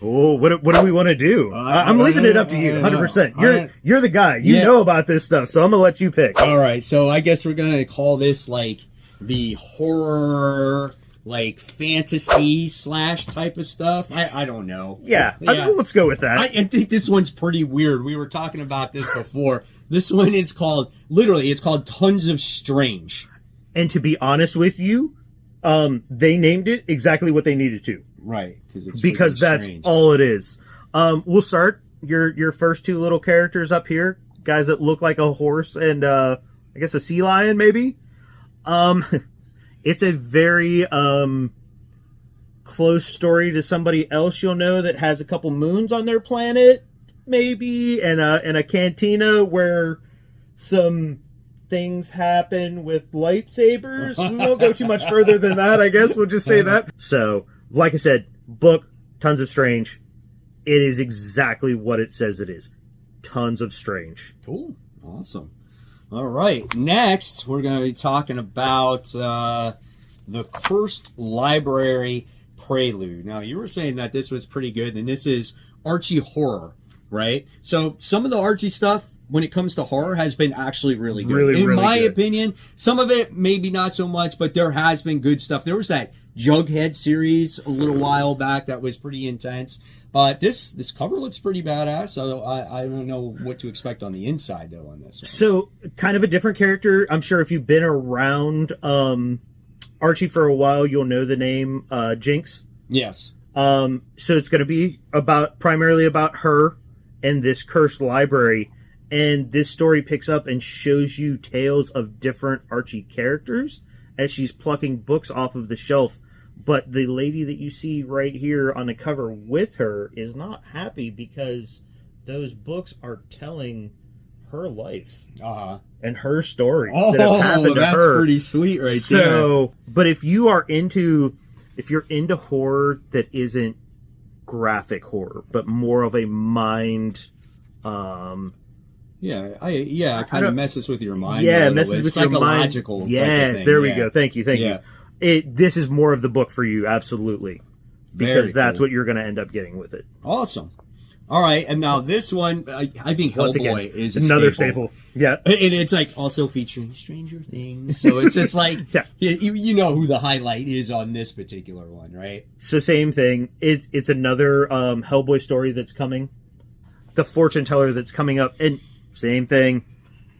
Oh, what do we want to do? I'm leaving it up to you, 100%. You're the guy. You know about this stuff, so I'm gonna let you pick. All right, so I guess we're gonna call this like the horror, like fantasy / type of stuff. I don't know. Yeah. Let's go with that. I think this one's pretty weird. We were talking about this before. This one is called it's called Tons of Strange. And to be honest with you, they named it exactly what they needed to. Right, because that's strange. All it is. We'll start your first two little characters up here, guys that look like a horse and I guess a sea lion maybe. It's a very close story to somebody else you'll know that has a couple moons on their planet, maybe, and a cantina where some things happen with lightsabers. We won't go too much further than that, I guess. We'll just say that. So, like I said, book, Tons of Strange. It is exactly what it says it is. Tons of Strange. Cool. Awesome. All right. Next, we're going to be talking about the Cursed Library Prelude. Now, you were saying that this was pretty good, and this is Archie horror, right? So, some of the Archie stuff, when it comes to horror, has been actually really good. In my opinion, some of it maybe not so much, but there has been good stuff. There was that Jughead series a little while back that was pretty intense. But this cover looks pretty badass, so I don't know what to expect on the inside, though, on this one. So, kind of a different character. I'm sure if you've been around Archie for a while, you'll know the name Jinx. Yes. So it's going to be primarily about her and this cursed library. And this story picks up and shows you tales of different Archie characters as she's plucking books off of the shelf. But the lady that you see right here on the cover with her is not happy because those books are telling her life and her stories that have happened to her. That's pretty sweet right there. So, but if you're into horror that isn't graphic horror, but more of a mind... it kind of messes with your mind. Yeah, it messes with your mind. Psychological. Yes, there we go. Thank you. This is more of the book for you, absolutely, because that's what you're going to end up getting with it. Awesome. All right, and now this one, I think Hellboy is another staple. Yeah, and it's like also featuring Stranger Things, so it's just like you know who the highlight is on this particular one, right? So same thing. It's another Hellboy story that's coming. The fortune teller that's coming up, and same thing.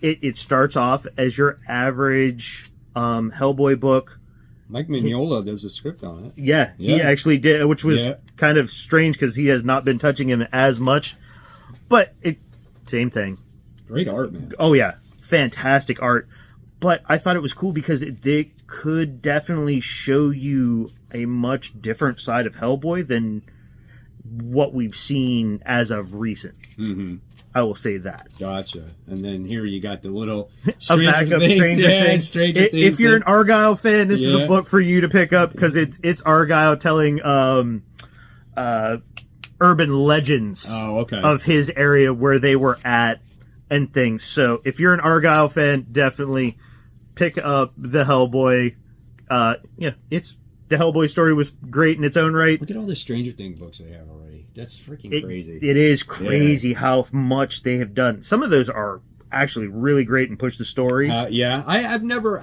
It starts off as your average Hellboy book. Mike Mignola does a script on it. Yeah, he actually did, which was kind of strange because he has not been touching him as much. But same thing. Great art, man. Oh, yeah. Fantastic art. But I thought it was cool because they could definitely show you a much different side of Hellboy than what we've seen as of recent. Mm-hmm. I will say that. Gotcha. And then here you got the little Stranger Things. If you're an Argyle fan, this is a book for you to pick up because it's Argyle telling urban legends of his area where they were at and things. So if you're an Argyle fan, definitely pick up the Hellboy. It's the Hellboy story was great in its own right. Look at all the Stranger Things books they have already. That's freaking crazy. It is crazy how much they have done. Some of those are actually really great and push the story. I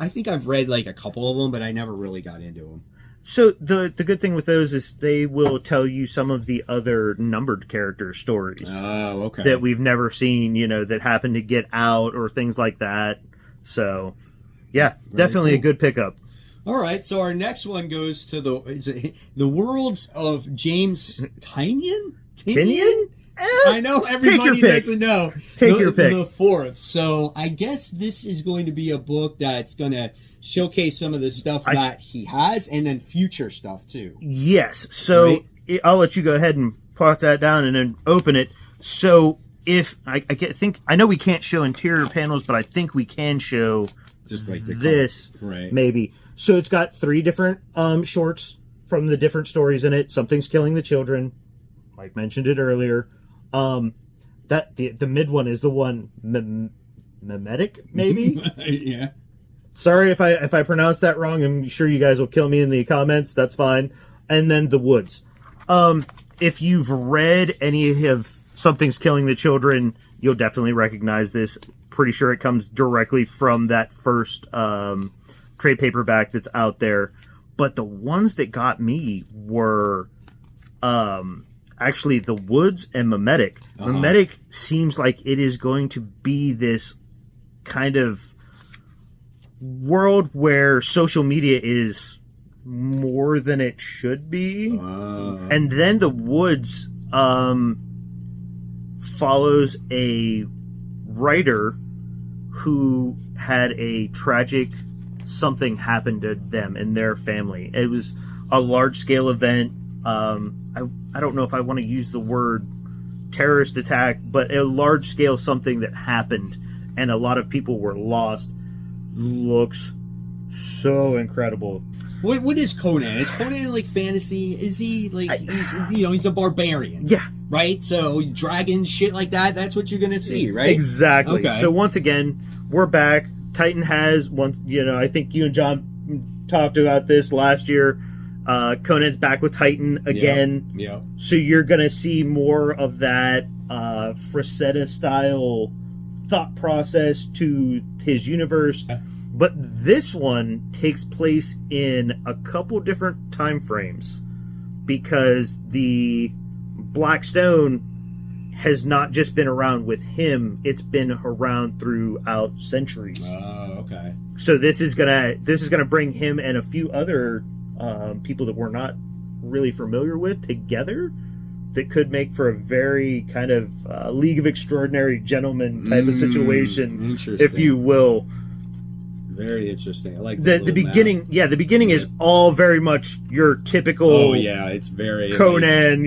think I've read like a couple of them, but I never really got into them. So the good thing with those is they will tell you some of the other numbered character stories. Oh, okay. That we've never seen, that happen to get out or things like that. So, yeah, definitely a good pickup. All right, so our next one goes to the worlds of James Tynion? Tynion? I know everybody doesn't know. Take your pick. The fourth. So I guess this is going to be a book that's going to showcase some of the stuff that he has and then future stuff too. Yes. So I'll let you go ahead and put that down and then open it. So if I know we can't show interior panels, but I think we can show just like this, maybe. So it's got 3 different shorts from the different stories in it. Something's Killing the Children. Mike mentioned it earlier. That the mid one is the one mimetic, maybe. Yeah. Sorry if I pronounce that wrong. I'm sure you guys will kill me in the comments. That's fine. And then The Woods. if you've read any of Something's Killing the Children, you'll definitely recognize this. Pretty sure it comes directly from that first trade paperback that's out there. But the ones that got me were actually The Woods and Memetic. Memetic seems like it is going to be this kind of world where social media is more than it should be. And then The Woods follows a writer who had a tragic something happen to them and their family. It was a large-scale event. I don't know if I want to use the word terrorist attack, but a large-scale something that happened, and a lot of people were lost. Looks so incredible. What is Conan? Is Conan like fantasy? Is he like he's a barbarian? Yeah. Right? So dragons, shit like that, that's what you're gonna see, right? Exactly. Okay. So once again, we're back. Titan has one, I think you and John talked about this last year. Conan's back with Titan again. Yeah. So you're gonna see more of that Frazetta style thought process to his universe. But this one takes place in a couple different time frames, because the Black Stone has not just been around with him, it's been around throughout centuries. Oh, okay. So this is gonna bring him and a few other people that we're not really familiar with together, that could make for a very kind of League of Extraordinary Gentlemen type of situation, if you will. Very interesting. I like the beginning. Map. Yeah, the beginning is all very much your typical. Oh yeah, it's very Conan.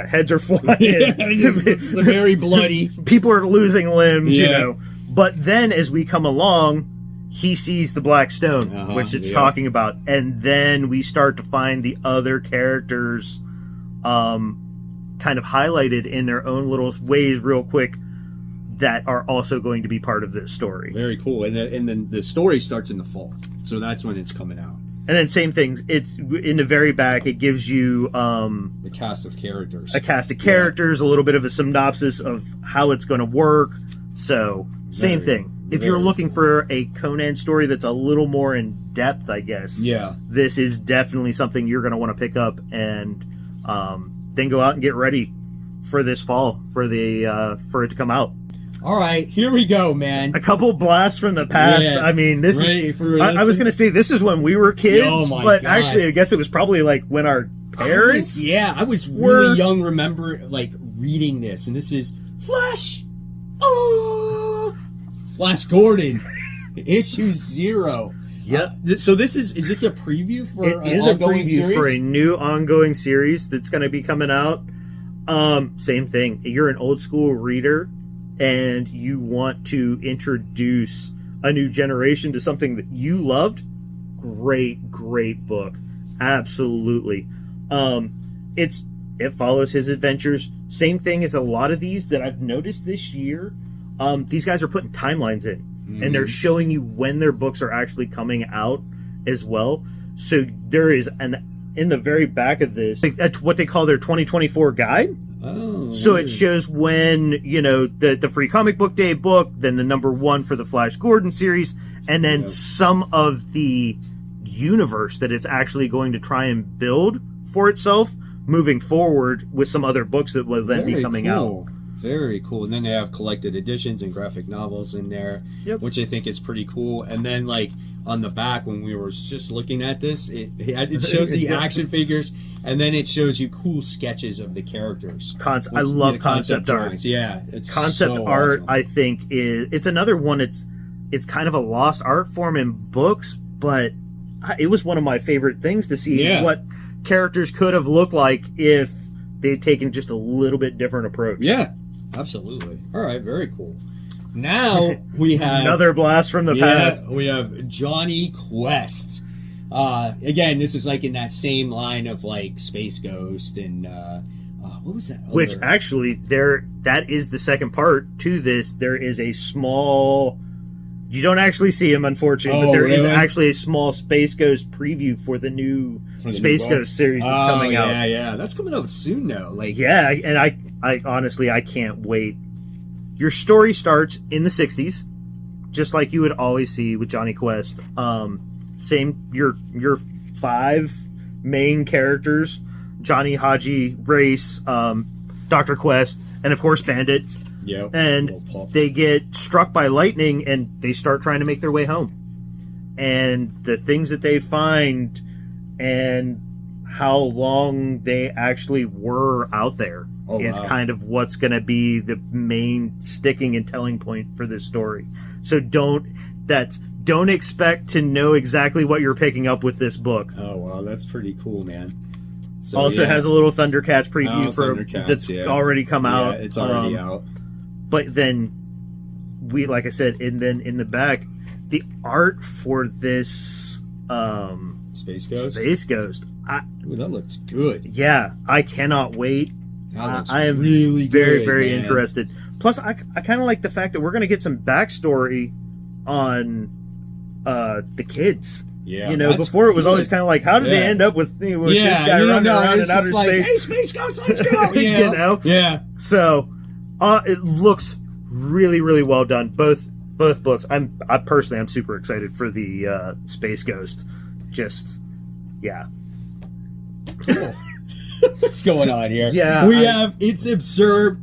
Heads are flying. It's very bloody. People are losing limbs. Yeah. But then as we come along, he sees the Black Stone, which it's talking about, and then we start to find the other characters, kind of highlighted in their own little ways, real quick, that are also going to be part of this story. Very cool. And then the story starts in the fall, so that's when it's coming out. And then same thing, it's in the very back, it gives you the cast of characters. A cast of characters, a little bit of a synopsis of how it's going to work. So same thing. If you're looking for a Conan story that's a little more in depth, I guess, this is definitely something you're going to want to pick up, and then go out and get ready for this fall for it to come out. All right, here we go, man. A couple blasts from the past. Yeah. I mean, this is. I was going to say this is when we were kids, but actually, I guess it was probably like when our parents. I was really young. Remember, like reading this, and this is Flash. Oh, Flash Gordon, issue 0. Yep. So is this a preview for an ongoing series? For a new ongoing series that's going to be coming out. Same thing. You're an old school reader, and you want to introduce a new generation to something that you loved. Great book. Absolutely. It follows his adventures. Same thing as a lot of these that I've noticed this year. These guys are putting timelines in, and they're showing you when their books are actually coming out as well. So there is in the very back of this, what they call their 2024 guide. Oh, so it shows when, the Free Comic Book Day book, then the #1 for the Flash Gordon series, and then some of the universe that it's actually going to try and build for itself moving forward with some other books that will then be coming out. Very cool. And then they have collected editions and graphic novels in there, which I think is pretty cool. And then, like, on the back, when we were just looking at this, it shows the action figures, and then it shows you cool sketches of the characters. I love concept art. Drawings. Yeah, it's concept so art. awesome. I think it's another one. It's kind of a lost art form in books, but it was one of my favorite things to see what characters could have looked like if they'd taken just a little bit different approach. Yeah, absolutely. All right, very cool. Now we have another blast from the past. We have Johnny Quest. Again, this is like in that same line of like Space Ghost and what was that? Which actually that is the second part to this. There is a small You don't actually see him, unfortunately, Oh, but there is really? actually a small Space Ghost preview for the new Space Ghost series that's coming out. Yeah. That's coming out soon, though. Like, Yeah, and I honestly, I can't wait. Your story starts in the 60s, just like you would always see with Johnny Quest. Same, your 5 main characters, Johnny, Haji, Race, Dr. Quest, and of course Bandit. yeah. And they get struck by lightning and they start trying to make their way home. And the things that they find and how long they actually were out there is kind of what's going to be the main sticking and telling point for this story. So don't expect to know exactly what you're picking up with this book. Oh, wow. That's pretty cool, man. So, Also has a little Thundercats preview Thundercats, that's already come out. Yeah, it's already out. But then like I said, and then in the back, the art for this Space Ghost? Space Ghost. Ooh, that looks good. Yeah, I cannot wait. That looks I am really very, good, very man. interested. Plus, I kind of like the fact that we're going to get some backstory on the kids. Yeah, You know, before it was always kind of like, how did they end up with this guy running around in outer space? Hey, Space Ghost, let's go! You know? Yeah. So, it looks really, really well done. Both books. I personally, I'm super excited for the Space Ghost. Just, yeah. Cool. What's going on here? Yeah, we have, it's absurd,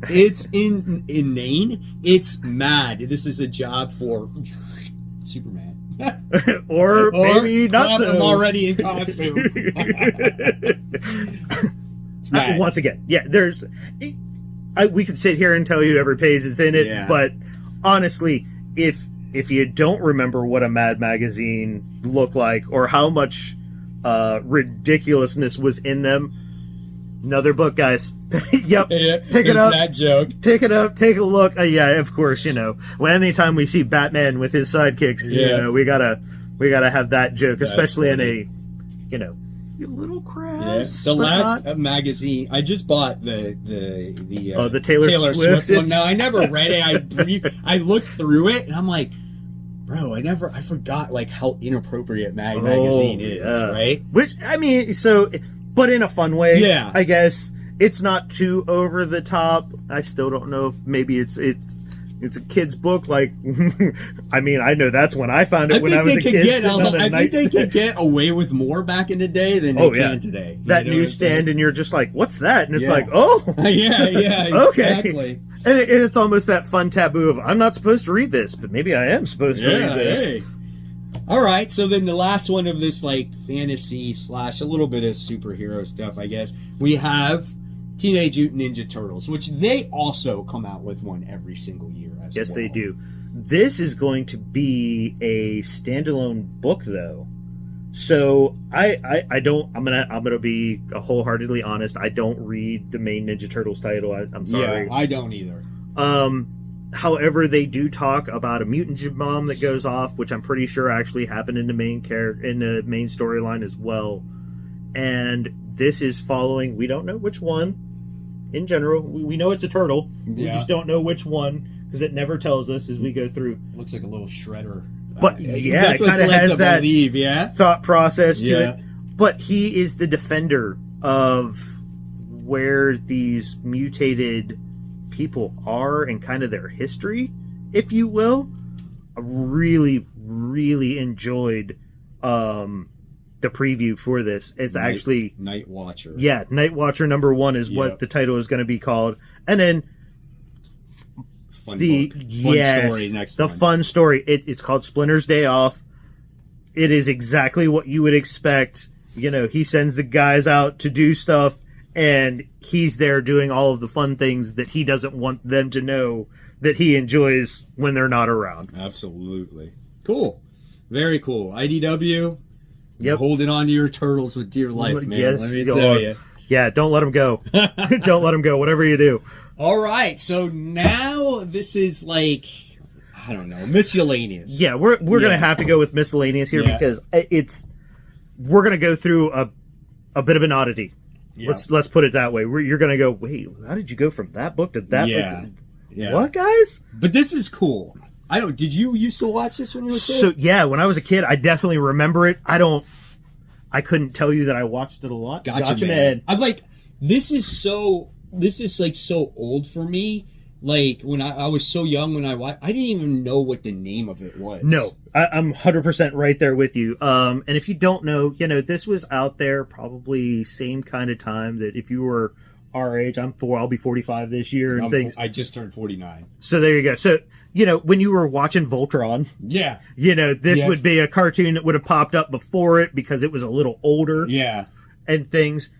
it's inane, it's mad. This is a job for Superman. or maybe not have so. him already in costume. It's mad. Once again, yeah, we could sit here and tell you every page is in it, Yeah. but honestly, if you don't remember what a Mad magazine looked like or how much ridiculousness was in them, another book, guys. Yep. Yeah, Pick it up. That joke. Pick it up. Take a look. Yeah, of course. You know, anytime we see Batman with his sidekicks, you know, we gotta have that joke, That's especially funny. in a little crass. Yeah. The but last not- magazine I just bought the Taylor Swift one. No, I never read it. I looked through it and I'm like, bro, I forgot like how inappropriate magazine is, right? Which I mean, but in a fun way. Yeah. I guess it's not too over the top. I still don't know if maybe it's a kid's book. Like, I mean, I know that's when I found it when I was a kid. I think they could get away with more back in the day than they can today. That You know what I'm newsstand, saying? and you're just like, "What's that?" And it's Yeah. like, "Oh, yeah, Okay. exactly. And it's almost that fun taboo of I'm not supposed to read this, but maybe I am supposed to read this. Hey. All right, so then the last one of this like fantasy / a little bit of superhero stuff, I guess, we have Teenage Mutant Ninja Turtles, which they also come out with one every single year as Yes, well. they do. This is going to be a standalone book, though. So I don't. I'm gonna be wholeheartedly honest. I don't read the main Ninja Turtles title. I'm sorry. Yeah, I don't either. However, they do talk about a mutant bomb that goes off, which I'm pretty sure actually happened in the main storyline as well. And this is following. We don't know which one. In general, we know it's a turtle. We Yeah. just don't know which one because it never tells us as we go through. Looks like a little shredder. But yeah, that's it what's kind of led has to that believe, yeah. thought process to Yeah. it. But he is the defender of where these mutated people are and kind of their history, if you will. I really, really enjoyed the preview for this. It's actually Night Watcher. Yeah, Night Watcher #1 is what the title is going to be called. And then Fun story next the one. fun story. It's called Splinter's Day Off. It is exactly what you would expect. You know, he sends the guys out to do stuff, and he's there doing all of the fun things that he doesn't want them to know that he enjoys when they're not around. Absolutely. Cool. Very cool. IDW. Yep. Holding on to your turtles with dear life, man. Yes, Let me tell you. Yeah, don't let him go. Don't let him go, whatever you do. All right, so now this is like, I don't know, miscellaneous. Yeah, we're gonna have to go with miscellaneous here because we're gonna go through a bit of an oddity. Yeah. Let's put it that way. You're gonna go, wait, how did you go from that book to that book? Yeah. What, guys? But this is cool. I don't. Did you used to watch this when you were a kid? So yeah, when I was a kid, I definitely remember it. I couldn't tell you that I watched it a lot. Gotcha Man. I'm like, this is like so old for me. Like when I was so young when I watched, I didn't even know what the name of it was. No, I'm 100% right there with you. And if you don't know, this was out there probably same kind of time that if you were our age, I'll be 45 this year and things. I just turned 49. So there you go. So, when you were watching Voltron, yeah, this would be a cartoon that would have popped up before it because it was a little older. Yeah. And things.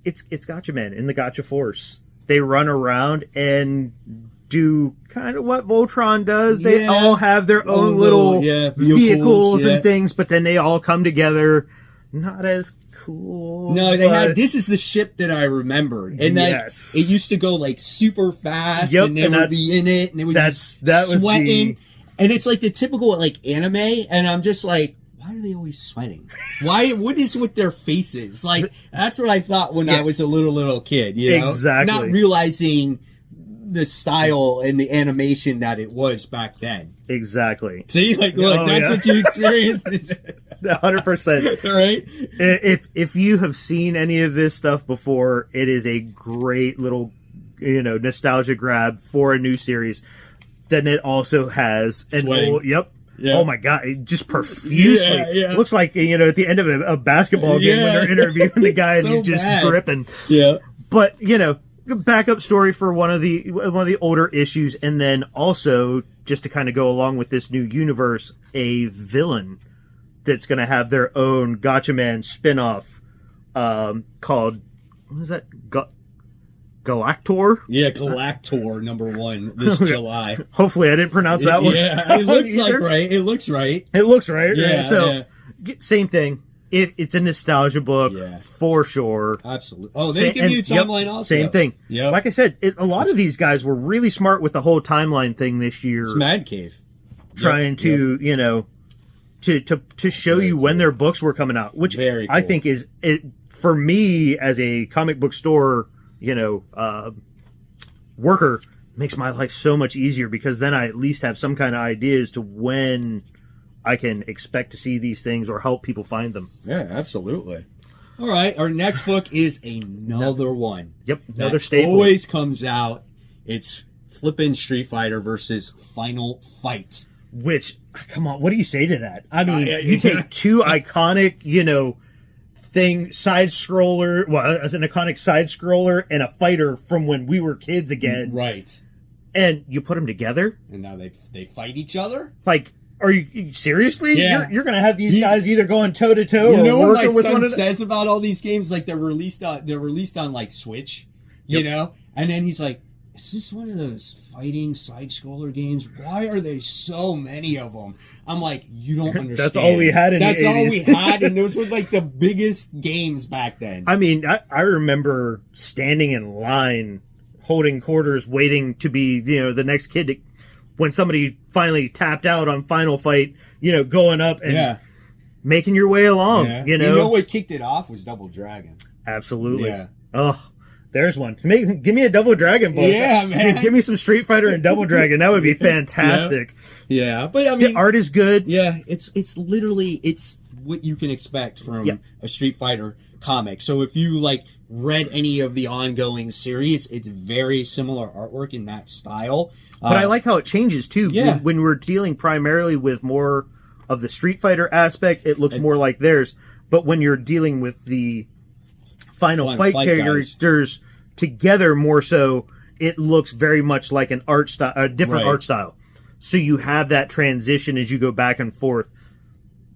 It's Gotcha Man in the Gotcha Force. They run around and do kind of what Voltron does. They all have their own little vehicles and things, but then they all come together. Not as cool. No, this is the ship that I remembered. And it used to go like super fast and they would be in it and they would be sweating. And it's like the typical like anime and I'm just like, why are they always sweating? What is with their faces? Like, that's what I thought when I was a little kid, Exactly. Not realizing the style and the animation that it was back then. Exactly. See, like, look, that's what you experienced. 100%. Right? If you have seen any of this stuff before, it is a great little, nostalgia grab for a new series. Then it also has an old, Yeah. Oh my God! It just profusely. It looks like at the end of a basketball game when they're interviewing the guy and he's just dripping. Yeah. But backup story for one of the older issues, and then also just to kind of go along with this new universe, a villain that's going to have their own Gotcha Man spinoff called what is that? Galactor? Yeah, Galactor #1 this July. Hopefully I didn't pronounce that one. Yeah, it looks right. It looks right. It looks right. Yeah, so, same thing. It's a nostalgia book for sure. Absolutely. Oh, they give you a timeline also. Same thing. Yeah. Like I said, a lot of these guys were really smart with the whole timeline thing this year. It's Mad Cave. Trying to, to show you when their books were coming out, which I think is, for me as a comic book store worker, makes my life so much easier because then I at least have some kind of idea as to when I can expect to see these things or help people find them. Yeah, absolutely. All right, our next book is another one. Yep, another staple. Always comes out. It's flippin' Street Fighter versus Final Fight. Which, come on, what do you say to that? I mean, you take two iconic, side scroller, as an iconic side scroller and a fighter from when we were kids again, right? And you put them together, and now they fight each other. Like, are you seriously? Yeah. You're going to have these guys either going toe to toe or what working my with son one says about all these games? Like they're released on like Switch, and then he's like, is this one of those fighting side-scroller games? Why are there so many of them? I'm like, you don't understand. That's all we had in the 80s. That's all we had, and those were like the biggest games back then. I mean, I remember standing in line, holding quarters, waiting to be, the next kid when somebody finally tapped out on Final Fight, going up and making your way along, You know what kicked it off was Double Dragon. Absolutely. Yeah. Oh, there's one. Give me a Double Dragon book. Yeah, man. Give me some Street Fighter and Double Dragon. That would be fantastic. Yeah, but I mean, the art is good. Yeah, it's literally what you can expect from a Street Fighter comic. So if you read any of the ongoing series, it's very similar artwork in that style. But I like how it changes too. Yeah. When we're dealing primarily with more of the Street Fighter aspect, it looks more like theirs. But when you're dealing with the Final Fight characters together more so, it looks very much like an art style, a different art style. So you have that transition as you go back and forth.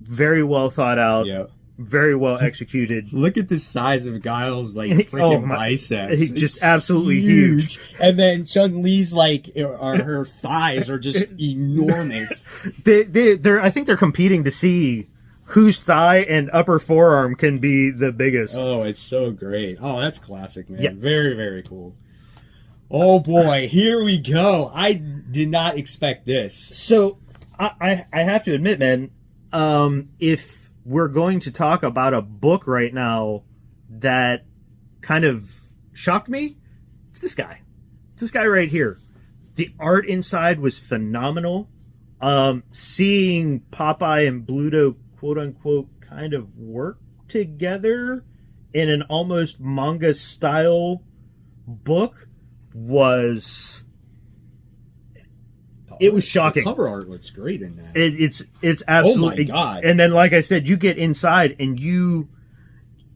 Very well thought out. Yeah. Very well executed. Look at the size of Guile's freaking biceps. He's just absolutely huge. And then Chun-Li's her thighs are just enormous. I think they're competing to see whose thigh and upper forearm can be the biggest. Oh, it's so great. Oh, that's classic, man. Yeah. Very, very cool. Oh boy, here we go. I did not expect this. So I have to admit, man, if we're going to talk about a book right now that kind of shocked me, it's this guy. It's this guy right here. The art inside was phenomenal. Seeing Popeye and Bluto, quote unquote, kind of work together in an almost manga style book was shocking. The cover art looks great in that. It's absolutely. Oh my god! And then, like I said, you get inside and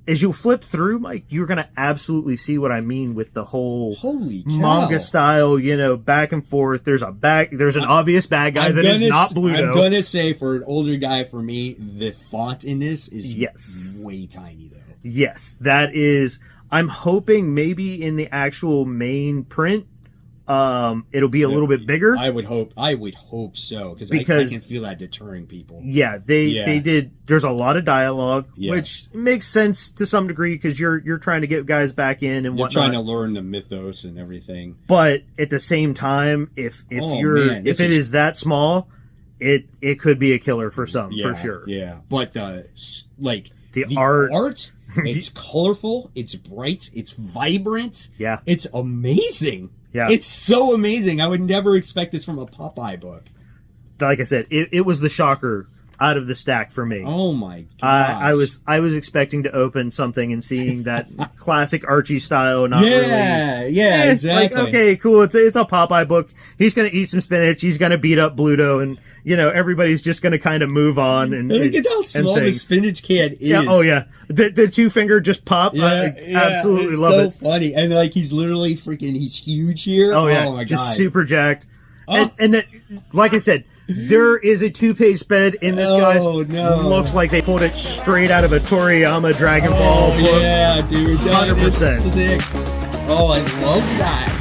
as you flip through, Mike, you're gonna absolutely see what I mean with the whole holy cow. manga style. Back and forth. There's an obvious bad guy that is not Bluto. I'm gonna say, for an older guy, for me, the font in this is way tiny though. Yes, that is. I'm hoping maybe in the actual main print, it'll be a little bit bigger. I would hope so, because I can feel that deterring people. Yeah, they did. There's a lot of dialogue, which makes sense to some degree because you're trying to get guys back in and whatnot. You're trying to learn the mythos and everything. But at the same time, if it is that small, it could be a killer for some, for sure. Yeah, but the art. It's colorful, it's bright, it's vibrant. Yeah. It's amazing. Yeah. It's so amazing. I would never expect this from a Popeye book. Like I said, it was the shocker out of the stack for me. Oh my god. I was expecting to open something and seeing that classic Archie style, not really. Yeah, exactly. Like, okay, cool. It's a Popeye book. He's gonna eat some spinach, he's gonna beat up Bluto, and everybody's just gonna kind of move on and look at how small the spinach can is. Yeah, oh yeah. The two finger just pop. I absolutely love it. It's so funny. And he's literally he's huge here. Oh yeah. Oh my just god. Super jacked. Oh. And like I said, there is a toupee spread in this, guys. Oh no. Looks like they pulled it straight out of a Toriyama Dragon Ball book. Yeah, dude. 100%. Oh, I love that.